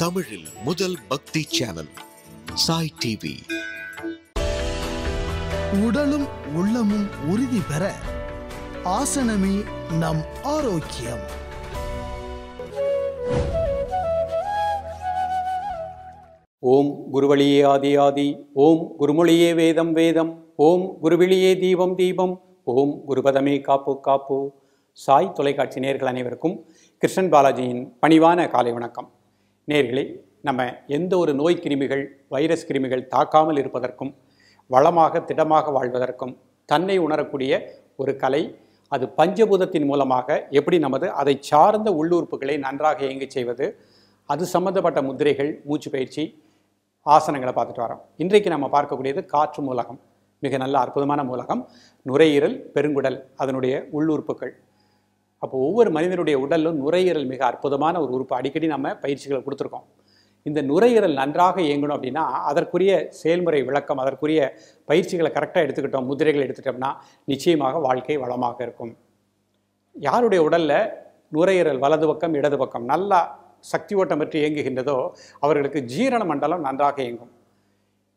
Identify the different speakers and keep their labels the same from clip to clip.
Speaker 1: தமிழில் முதல் பக்தி சேனல் சாய் டிவி.
Speaker 2: உடலும் உள்ளமும் உறுதி பெற ஆசனமே நம் ஆரோக்கியம்.
Speaker 3: ஓம் குருவழியே ஆதி ஆதி, ஓம் குருமொழியே வேதம் வேதம், ஓம் குருவிழியே தீபம் தீபம், ஓம் குருபதமே காப்பு காப்பு. சாய் தொலைக்காட்சி நேயர்கள் அனைவருக்கும் கிருஷ்ணன் பாலாஜியின் பணிவான காலை வணக்கம். நேயர்களே, நம்ம எந்த ஒரு நோய் கிருமிகள் வைரஸ் கிருமிகள் தாக்காமல் இருப்பதற்கும் வளமாக திடமாக வாழ்வதற்கும் தன்னை உணரக்கூடிய ஒரு கலை, அது பஞ்சபூதத்தின் மூலமாக எப்படி நமது அதை சார்ந்த உள்ளுறுப்புகளை நன்றாக இயங்கச் செய்வது, அது சம்பந்தப்பட்ட முத்திரைகள், மூச்சு பயிற்சி, ஆசனங்களை பார்த்துட்டு வரோம். இன்றைக்கு நம்ம பார்க்கக்கூடியது காற்று மூலகம். மிக நல்ல அற்புதமான மூலகம். நுரையீரல், பெருங்குடல், அதனுடைய உள்ளுறுப்புகள். அப்போ ஒவ்வொரு மனிதனுடைய உடலும் நுரையீரல் மிக அற்புதமான ஒரு உறுப்பு. அடிக்கடி நம்ம பயிற்சிகளை கொடுத்துருக்கோம். இந்த நுரையீரல் நன்றாக இயங்கணும் அப்படின்னா அதற்குரிய செயல்முறை விளக்கம், அதற்குரிய பயிற்சிகளை கரெக்டாக எடுத்துக்கிட்டோம், முதிரைகள் எடுத்துட்டோம்னா நிச்சயமாக வாழ்க்கை வளமாக இருக்கும். யாருடைய உடலில் நுரையீரல் வலது பக்கம் இடது பக்கம் நல்லா சக்தி ஓட்டம் பெற்று இயங்குகின்றதோ அவர்களுக்கு ஜீரண மண்டலம் நன்றாக இயங்கும்.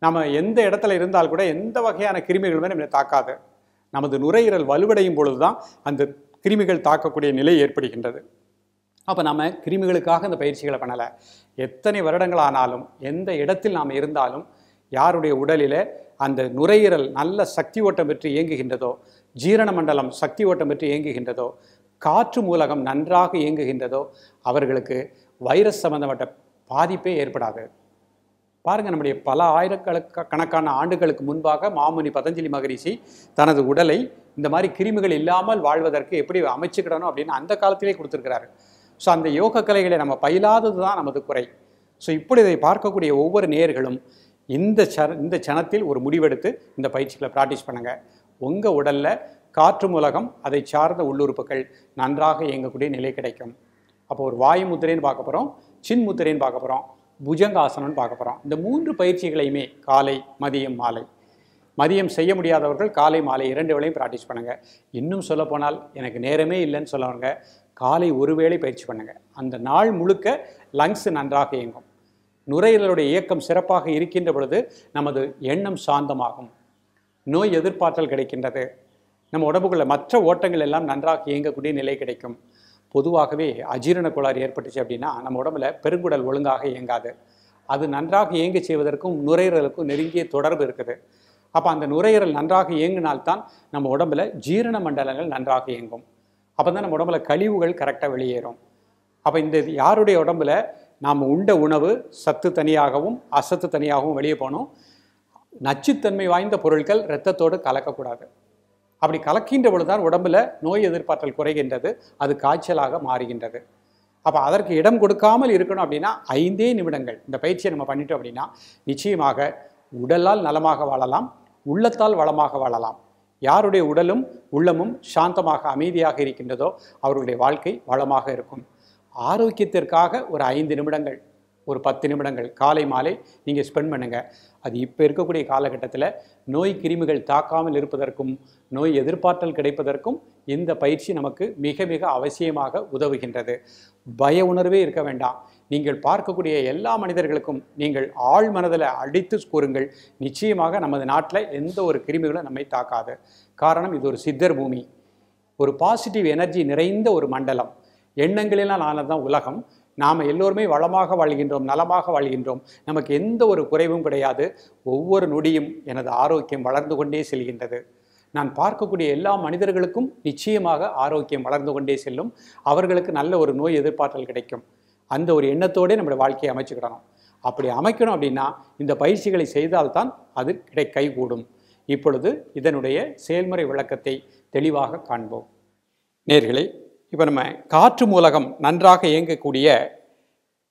Speaker 3: நம்ம எந்த இடத்துல இருந்தால் கூட எந்த வகையான கிருமிகளுமே நம்மளை தாக்காது. நமது நுரையீரல் வலுவடையும் பொழுது தான் அந்த கிருமிகள் தாக்கக்கூடிய நிலை ஏற்படுகின்றது. அப்போ நம்ம கிருமிகளுக்காக இந்த பயிற்சிகளை பண்ணலை. எத்தனை வருடங்கள் ஆனாலும் எந்த இடத்தில் நாம் இருந்தாலும் யாருடைய உடலில் அந்த நுரையீரல் நல்ல சக்தி ஓட்டம் பெற்று இயங்குகின்றதோ, ஜீரண மண்டலம் சக்தி ஓட்டம் பெற்று இயங்குகின்றதோ, காற்று மூலகம் நன்றாக இயங்குகின்றதோ அவர்களுக்கு வைரஸ் சம்பந்தப்பட்ட பாதிப்பே ஏற்படாது. பாருங்கள், நம்முடைய பல ஆயிரக்கணக்கான ஆண்டுகளுக்கு முன்பாக மாமுனி பதஞ்சலி மகரிஷி தனது உடலை இந்த மாதிரி கிருமிகள் இல்லாமல் வாழ்வதற்கு எப்படி அமைச்சுக்கிடணும் அப்படின்னு அந்த காலத்திலே கொடுத்துருக்கிறாரு. ஸோ அந்த யோக கலைகளை நம்ம பயிலாதது தான் நமது குறை. ஸோ இப்படி இதை பார்க்கக்கூடிய ஒவ்வொரு நேயர்களும் இந்த சனத்தில் ஒரு முடிவெடுத்து இந்த பயிற்சிகளை ப்ராக்டிஸ் பண்ணுங்கள். உங்கள் உடலில் காற்று மூலகம் அதை சார்ந்த உள்ளுறுப்புகள் நன்றாக இயங்கக்கூடிய நிலை கிடைக்கும். அப்போ ஒரு வாயு முத்திரைன்னு பார்க்க போகிறோம், சின் முத்திரைன்னு பார்க்க போகிறோம், புஜங்காசனம்னு பார்க்க போகிறோம். இந்த 3 பயிற்சிகளையுமே காலை மதியம் மாலை, மதியம் செய்ய முடியாதவர்கள் காலை மாலை 2 வேளையும் ப்ராக்டிஸ் பண்ணுங்கள். இன்னும் சொல்லப்போனால் எனக்கு நேரமே இல்லைன்னு சொல்லவங்க காலை ஒரு வேளை பயிற்சி பண்ணுங்கள். அந்த நாள் முழுக்க லங்ஸ் நன்றாக இயங்கும். நுரையீரலுடைய இயக்கம் சிறப்பாக இருக்கின்ற பொழுது நமது எண்ணம் சாந்தமாகும், நோய் எதிர்ப்பாற்றல் கிடைக்கின்றது, நம்ம உடம்புக்குள்ள மற்ற ஓட்டங்கள் எல்லாம் நன்றாக இயங்கக்கூடிய நிலை கிடைக்கும். பொதுவாகவே அஜீரண கோளாறு ஏற்பட்டுச்சு அப்படின்னா நம்ம உடம்புல பெருங்குடல் ஒழுங்காக இயங்காது. அது நன்றாக இயங்க செய்வதற்கும் நுரையீரலுக்கும் நெருங்கிய தொடர்பு இருக்குது. அப்போ அந்த நுரையீரல் நன்றாக இயங்கினால்தான் நம்ம உடம்புல ஜீரண மண்டலங்கள் நன்றாக இயங்கும். அப்போ தான் நம்ம உடம்புல கழிவுகள் கரெக்டாக வெளியேறும். அப்போ இந்த யாருடைய உடம்புல நாம் உண்ட உணவு சத்து தனியாகவும் அசத்து தனியாகவும் வெளியே போகணும். நச்சுத்தன்மை வாய்ந்த பொருட்கள் இரத்தத்தோடு கலக்கக்கூடாது. அப்படி கலக்கின்ற பொழுதுதான் உடம்புல நோய் எதிர்ப்பாற்றல் குறைகின்றது, அது காய்ச்சலாக மாறுகின்றது. அப்போ அதற்கு இடம் கொடுக்காமல் இருக்கணும் அப்படின்னா 5 நிமிடங்கள் இந்த பயிற்சியை நம்ம பண்ணிட்டோம் அப்படின்னா நிச்சயமாக உடலால் நலமாக வாழலாம், உள்ளத்தால் வளமாக வாழலாம். யாருடைய உடலும் உள்ளமும் சாந்தமாக அமைதியாக இருக்கின்றதோ அவர்களுடைய வாழ்க்கை வளமாக இருக்கும். ஆரோக்கியத்திற்காக ஒரு 5 நிமிடங்கள், ஒரு 10 நிமிடங்கள் காலை மாலை நீங்கள் ஸ்பெண்ட் பண்ணுங்கள். அது இப்போ இருக்கக்கூடிய காலகட்டத்தில் நோய் கிருமிகள் தாக்காமல் இருப்பதற்கும் நோய் எதிர்ப்பாற்றல் கிடைப்பதற்கும் இந்த பயிற்சி நமக்கு மிக மிக அவசியமாக உதவுகின்றது. பய உணர்வே இருக்க வேண்டாம். நீங்கள் பார்க்கக்கூடிய எல்லா மனிதர்களுக்கும் நீங்கள் ஆழ் மனதில் அடித்து கூறுங்கள், நிச்சயமாக நமது நாட்டில் எந்த ஒரு கிருமிகளும் நம்மை தாக்காது. காரணம், இது ஒரு சித்தர் பூமி, ஒரு பாசிட்டிவ் எனர்ஜி நிறைந்த ஒரு மண்டலம். எண்ணங்களினால் ஆனதுதான் உலகம். நாம் எல்லோருமே வளமாக வாழ்கின்றோம், நலமாக வாழ்கின்றோம். நமக்கு எந்த ஒரு குறைவும் கிடையாது. ஒவ்வொரு நொடியும் எனது ஆரோக்கியம் வளர்ந்து கொண்டே செல்கின்றது. நான் பார்க்கக்கூடிய எல்லா மனிதர்களுக்கும் நிச்சயமாக ஆரோக்கியம் வளர்ந்து கொண்டே செல்லும். அவர்களுக்கு நல்ல ஒரு நோய் எதிர்ப்பாற்றல் கிடைக்கும். அந்த ஒரு எண்ணத்தோடு நம்முடைய வாழ்க்கையை அமைச்சுக்கிடணும். அப்படி அமைக்கணும் அப்படின்னா இந்த பயிற்சிகளை செய்தால்தான் அது கைகூடும். இப்பொழுது இதனுடைய செயல்முறை விளக்கத்தை தெளிவாக காண்போம். நேயர்களே, இப்போ நம்ம காற்று மூலகம் நன்றாக இயங்கக்கூடிய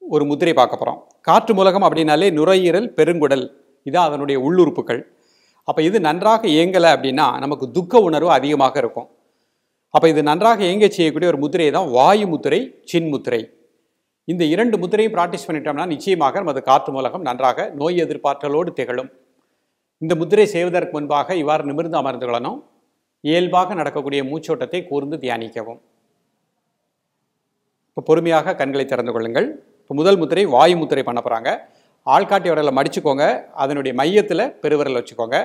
Speaker 3: ஒரு முத்திரை பார்க்க போகிறோம். காற்று மூலகம் அப்படின்னாலே நுரையீரல், பெருங்குடல், இதான் அதனுடைய உள்ளுறுப்புகள். அப்போ இது நன்றாக இயங்கலை அப்படின்னா நமக்கு துக்க உணர்வு அதிகமாக இருக்கும். அப்போ இது நன்றாக இயங்க செய்யக்கூடிய ஒரு முத்திரை தான் வாயு முத்திரை, சின் முத்திரை. இந்த 2 முத்திரையும் ப்ராக்டிஸ் பண்ணிட்டோம்னா நிச்சயமாக நமது காற்று மூலகம் நன்றாக நோய் எதிர்ப்பாற்றலோடு திகழும். இந்த முத்திரை செய்வதற்கு முன்பாக இவ்வாறு நிமிர்ந்து அமர்ந்து கொள்ளணும். இயல்பாக நடக்கக்கூடிய மூச்சோட்டத்தை கூர்ந்து தியானிக்கவும். இப்போ பொறுமையாக கண்களை திறந்து கொள்ளுங்கள். இப்போ முதல் முத்திரை வாயு முத்திரை பண்ண போகிறாங்க. ஆள்காட்டி விரலை மடிச்சுக்கோங்க. அதனுடைய மையத்தில் பெருவிரல் வச்சுக்கோங்க.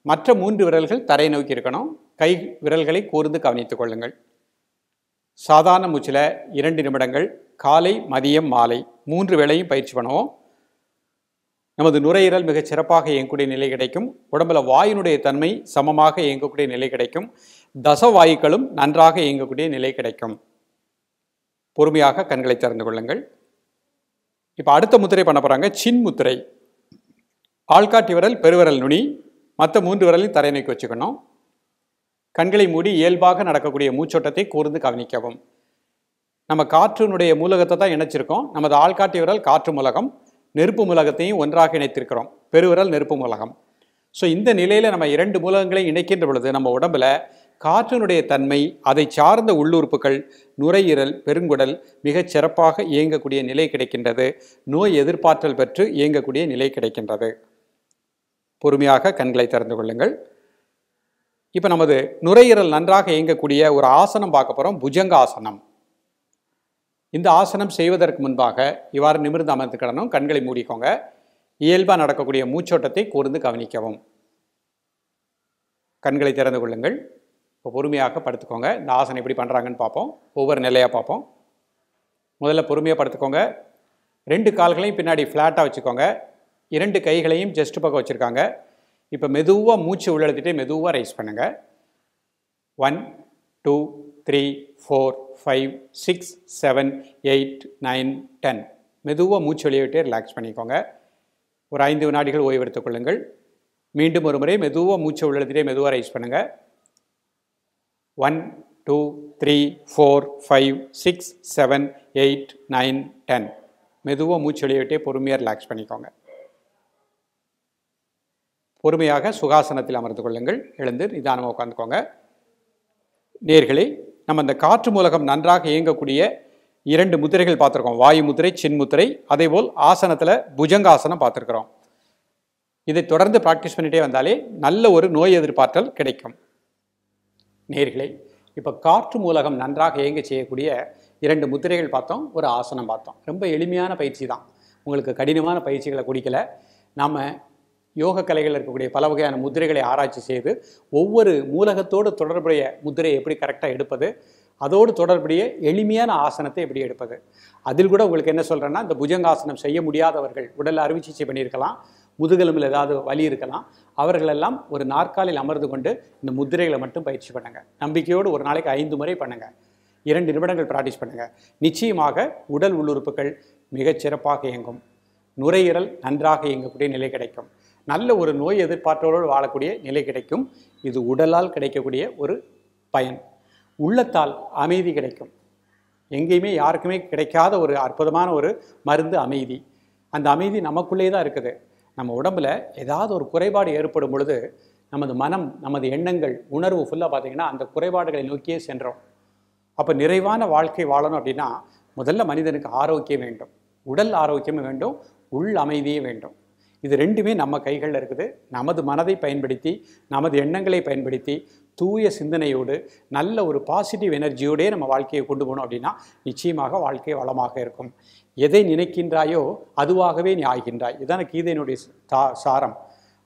Speaker 3: மற்ற 3 விரல்கள் தரை நோக்கி இருக்கணும். கை விரல்களை கூர்ந்து கவனித்துக் கொள்ளுங்கள். சாதாரண மூச்சில் 2 நிமிடங்கள் காலை, மதியம், மாலை 3 வேளையும் பயிற்சி பண்ணுவோம். நமது நுரையீரல் மிகச் சிறப்பாக இயங்கக்கூடிய நிலை கிடைக்கும். உடம்புல வாயினுடைய தன்மை சமமாக இயங்கக்கூடிய நிலை கிடைக்கும். தசவாயுக்களும் நன்றாக இயங்கக்கூடிய நிலை கிடைக்கும். பொறுமையாக கண்களை திறந்து கொள்ளுங்கள். இப்போ அடுத்த முத்திரை பண்ண போகிறாங்க. சின் முத்திரை. ஆள்காட்டி விரல், பெருவிரல் நுனி, மற்ற 3 விரலையும் தரை நோக்கி வச்சுக்கணும். கண்களை மூடி இயல்பாக நடக்கக்கூடிய மூச்சோட்டத்தை கூர்ந்து கவனிக்கவும். நம்ம காற்றினுடைய மூலகத்தை தான் இணைச்சிருக்கோம். நமது ஆள்காட்டி விரல் காற்று மூலகம், நெருப்பு மூலகத்தையும் ஒன்றாக இணைத்திருக்கிறோம். பெருவிரல் நெருப்பு மூலகம். ஸோ இந்த நிலையில் நம்ம 2 மூலகங்களையும் இணைக்கின்ற பொழுது நம்ம உடம்புல காற்றினுடைய தன்மை, அதை சார்ந்த உள்ளுறுப்புகள், நுரையீரல், பெருங்குடல் மிகச் சிறப்பாக இயங்கக்கூடிய நிலை கிடைக்கின்றது. நோய் எதிர்ப்பாற்றல் பெற்று இயங்கக்கூடிய நிலை கிடைக்கின்றது. பொறுமையாக கண்களை திறந்து கொள்ளுங்கள். இப்போ நமது நுரையீரல் நன்றாக இயங்கக்கூடிய ஒரு ஆசனம் பார்க்க போகிறோம். புஜங்க ஆசனம். இந்த ஆசனம் செய்வதற்கு முன்பாக இவ்வாறு நிமிர்ந்து அமர்ந்துக்கிடணும். கண்களை மூடிக்கோங்க. இயல்பாக நடக்கக்கூடிய மூச்சோட்டத்தை கூர்ந்து கவனிக்கவும். கண்களை திறந்து கொள்ளுங்கள். இப்போ பொறுமையாக படுத்துக்கோங்க. இந்த ஆசனம் எப்படி பண்ணுறாங்கன்னு பார்ப்போம். ஒவ்வொரு நிலையாக பார்ப்போம். முதல்ல பொறுமையாக படுத்துக்கோங்க. 2 கால்களையும் பின்னாடி ஃப்ளாட்டாக வச்சுக்கோங்க. 2 கைகளையும் ஜஸ்ட் பக்கம் வச்சுருக்காங்க. இப்போ மெதுவாக மூச்சு உள்ளெழுத்திட்டே மெதுவாக ரைஸ் பண்ணுங்கள். 1 2 3 4 5 6 7 8 9 10. மெதுவாக மூச்சு வெளியிட்டே ரிலாக்ஸ் பண்ணிக்கோங்க. ஒரு 5 வினாடிகள் ஓய்வு எடுத்துக் கொள்ளுங்கள். மீண்டும் ஒரு முறை மெதுவாக மூச்சு உள்ளெழுத்திட்டே மெதுவாக ரைஸ் பண்ணுங்கள். 1 2 3 4 5 6 7 8 9 10. மெதுவாக மூச்சு வெளியிட்டே பொறுமையாக ரிலாக்ஸ் பண்ணிக்கோங்க. பொறுமையாக சுகாசனத்தில் அமர்ந்து கொள்ளுங்கள். எழுந்து நிதானமாக உட்காந்துக்கோங்க. நேர்களே, நம்ம இந்த காற்று மூலகம் நன்றாக இயங்கக்கூடிய 2 முத்திரைகள் பார்த்துருக்கோம். வாயு முத்திரை, சின் முத்திரை. அதேபோல் ஆசனத்தில் புஜங்காசனம் பார்த்துருக்குறோம். இதை தொடர்ந்து ப்ராக்டிஸ் பண்ணிகிட்டே வந்தாலே நல்ல ஒரு நோய் எதிர்ப்பாற்றல் கிடைக்கும். நேர்களே, இப்போ காற்று மூலகம் நன்றாக இயங்க செய்யக்கூடிய 2 முத்திரைகள் பார்த்தோம், ஒரு ஆசனம் பார்த்தோம். ரொம்ப எளிமையான பயிற்சி தான். உங்களுக்கு கடினமான பயிற்சிகளை கொடுக்கல. நாம் யோக கலைகளில் இருக்கக்கூடிய பல வகையான முத்திரைகளை ஆராய்ச்சி செய்து ஒவ்வொரு மூலகத்தோடு தொடர்புடைய முத்திரையை எப்படி கரெக்டாக எடுப்பது, அதோடு தொடர்புடைய எளிமையான ஆசனத்தை எப்படி எடுப்பது. அதில் கூட உங்களுக்கு என்ன சொல்கிறேன்னா, இந்த புஜங்காசனம் செய்ய முடியாதவர்கள், உடல் அறுவை சிகிச்சை பண்ணியிருக்கலாம், முதுகெலும்பில் ஏதாவது வலி இருக்கலாம், அவர்களெல்லாம் ஒரு நாற்காலில் அமர்ந்து கொண்டு இந்த முத்திரைகளை மட்டும் பயிற்சி பண்ணுங்கள். நம்பிக்கையோடு ஒரு நாளைக்கு 5 முறை பண்ணுங்கள். 2 நிமிடங்கள் ப்ராக்டிஸ் பண்ணுங்கள். நிச்சயமாக உடல் உள்ளுறுப்புகள் மிகச் சிறப்பாக இயங்கும். நுரையீரல் நன்றாக இயங்கக்கூடிய நிலை கிடைக்கும். நல்ல ஒரு நோய் எதிர்ப்பாற்றலோடு வாழக்கூடிய நிலை கிடைக்கும். இது உடலால் கிடைக்கக்கூடிய ஒரு பயன். உள்ளத்தால் அமைதி கிடைக்கும். எங்கேயுமே யாருக்குமே கிடைக்காத ஒரு அற்புதமான ஒரு மருந்து அமைதி. அந்த அமைதி நமக்குள்ளே தான் இருக்குது. நம்ம உடம்புல ஏதாவது ஒரு குறைபாடு ஏற்படும் பொழுது நமது மனம், நமது எண்ணங்கள், உணர்வு ஃபுல்லாக பார்த்திங்கன்னா அந்த குறைபாடுகளை நோக்கியே சென்றோம். அப்போ நிறைவான வாழ்க்கை வாழணும் அப்படின்னா முதல்ல மனிதனுக்கு ஆரோக்கியம் வேண்டும், உடல் ஆரோக்கியமும் வேண்டும், உள் அமைதியே வேண்டும். இது 2மே நம்ம கைகளில் இருக்குது. நமது மனதை பயன்படுத்தி, நமது எண்ணங்களை பயன்படுத்தி, தூய சிந்தனையோடு நல்ல ஒரு பாசிட்டிவ் எனர்ஜியோடே நம்ம வாழ்க்கையை கொண்டு போகணும் அப்படின்னா நிச்சயமாக வாழ்க்கை வளமாக இருக்கும். எதை நினைக்கின்றாயோ அதுவாகவே நீ ஆகின்றாய். இதுதான் கீதையினுடைய சாரம்.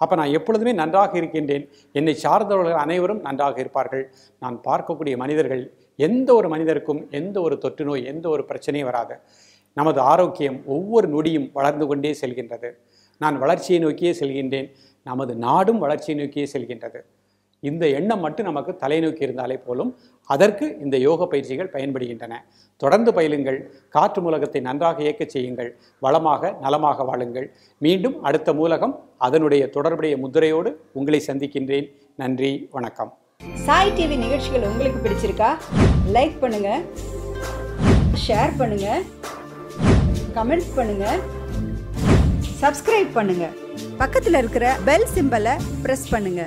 Speaker 3: அப்போ நான் எப்பொழுதுமே நன்றாக இருக்கின்றேன், என்னை சார்ந்தவர்கள் அனைவரும் நன்றாக இருப்பார்கள். நான் பார்க்கக்கூடிய மனிதர்கள், எந்த ஒரு மனிதருக்கும் எந்த ஒரு தொற்று நோய், எந்த ஒரு பிரச்சனையும் வராது. நமது ஆரோக்கியம் ஒவ்வொரு நொடியும் வளர்ந்து கொண்டே செல்கின்றது. நான் வளர்ச்சியை நோக்கியே செல்கின்றேன், நமது நாடும் வளர்ச்சியை நோக்கியே செல்கின்றது. இந்த எண்ணம் மட்டும் நமக்கு தலைநோக்கி இருந்தாலே போலும். அதற்கு இந்த யோக பயிற்சிகள் பயன்படுகின்றன. தொடர்ந்து பயிலுங்கள். காற்று மூலகத்தை நன்றாக இயக்க செய்யுங்கள். வளமாக நலமாக வாழுங்கள். மீண்டும் அடுத்த மூலகம் அதனுடைய தொடர்புடைய முத்திரையோடு உங்களை சந்திக்கின்றேன். நன்றி, வணக்கம்.
Speaker 4: சாய் டிவி நிகழ்ச்சிகள் உங்களுக்கு பிடிச்சிருக்கா? லைக் பண்ணுங்க, ஷேர் பண்ணுங்க, கமெண்ட் பண்ணுங்க, சப்ஸ்கிரைப் பண்ணுங்க. பக்கத்தில் இருக்கிற பெல் சிம்பலை பிரஸ் பண்ணுங்க.